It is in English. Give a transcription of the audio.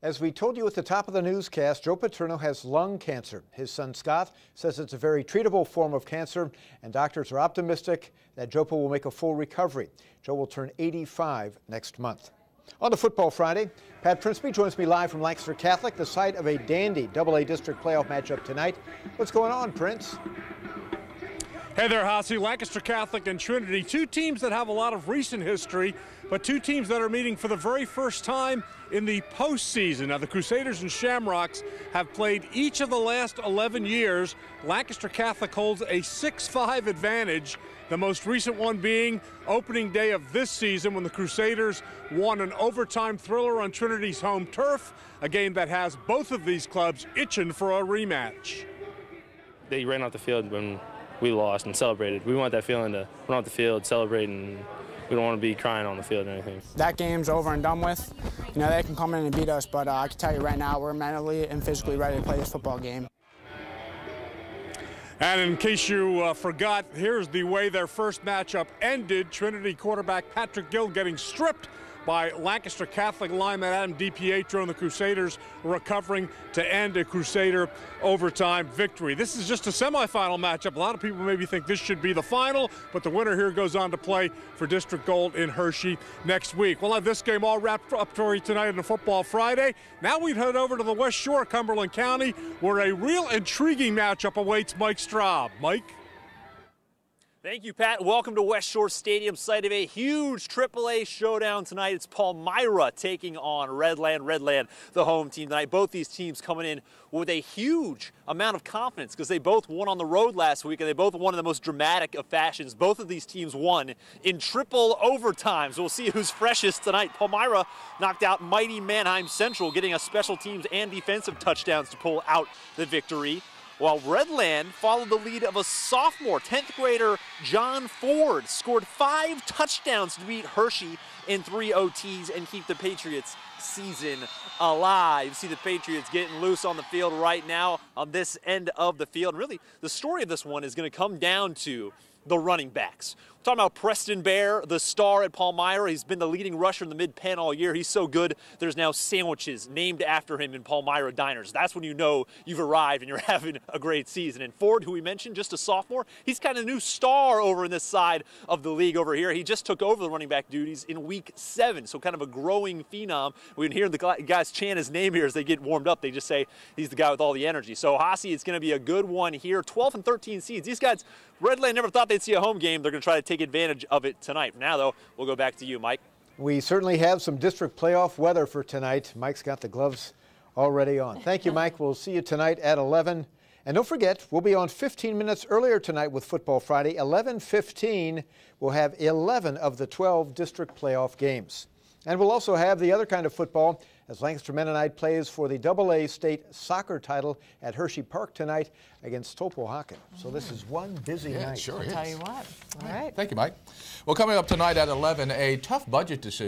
As we told you at the top of the newscast, Joe Paterno has lung cancer. His son Scott says it's a very treatable form of cancer, and doctors are optimistic that Joe will make a full recovery. Joe will turn 85 next month. On to Football Friday, Pat Princeby joins me live from Lancaster Catholic, the site of a dandy AA district playoff matchup tonight. What's going on, Prince? Hey there, Hossie. Lancaster Catholic and Trinity, two teams that have a lot of recent history, but two teams that are meeting for the very first time in the postseason. Now, the Crusaders and Shamrocks have played each of the last 11 years. Lancaster Catholic holds a 6-5 advantage, the most recent one being opening day of this season when the Crusaders won an overtime thriller on Trinity's home turf, a game that has both of these clubs itching for a rematch. They ran off the field when we lost and celebrated. We want that feeling to run off the field, celebrate, and we don't want to be crying on the field or anything. That game's over and done with. You know, they can come in and beat us, but I can tell you right now, we're mentally and physically ready to play this football game. And in case you forgot, here's the way their first matchup ended. Trinity quarterback Patrick Gill getting stripped by Lancaster Catholic lineman Adam DiPietro, and the Crusaders recovering to end a Crusader overtime victory. This is just a semifinal matchup. A lot of people maybe think this should be the final, but the winner here goes on to play for District Gold in Hershey next week. We'll have this game all wrapped up for you tonight on the Football Friday. Now we head over to the West Shore, Cumberland County, where a real intriguing matchup awaits Mike Straub. Mike? Thank you, Pat. Welcome to West Shore Stadium, site of a huge AAA showdown tonight. It's Palmyra taking on Redland. Redland, the home team tonight. Both these teams coming in with a huge amount of confidence because they both won on the road last week, and they both won in the most dramatic of fashions. Both of these teams won in triple overtime, so we'll see who's freshest tonight. Palmyra knocked out mighty Manheim Central, getting a special teams and defensive touchdowns to pull out the victory, while Redland followed the lead of a sophomore, 10th grader John Ford, scored 5 touchdowns to beat Hershey in 3 OTs and keep the Patriots' season alive. You see the Patriots getting loose on the field right now on this end of the field. And really, the story of this one is going to come down to the running backs. We're talking about Preston Bear, the star at Palmyra. He's been the leading rusher in the mid-pen all year. He's so good, there's now sandwiches named after him in Palmyra diners. That's when you know you've arrived and you're having a great season. And Ford, who we mentioned, just a sophomore, he's kind of a new star over in this side of the league over here. He just took over the running back duties in week 7, so kind of a growing phenom. We can hear the guys chant his name here as they get warmed up. They just say he's the guy with all the energy. So Hossie, it's going to be a good one here. 12 and 13 seeds. These guys, Redland never thought they'd see a home game. They're going to try to take advantage of it tonight. For now, though, we'll go back to you, Mike. We certainly have some district playoff weather for tonight. Mike's got the gloves already on. Thank you, Mike. We'll see you tonight at 11. And don't forget, we'll be on 15 minutes earlier tonight with Football Friday. 11:15, we'll have 11 of the 12 district playoff games. And we'll also have the other kind of football as Lancaster Mennonite plays for the AA state soccer title at Hershey Park tonight against Topohaken. So this is one busy night. Sure I'll is. tell you what. All right. Thank you, Mike. Well, coming up tonight at 11, a tough budget decision.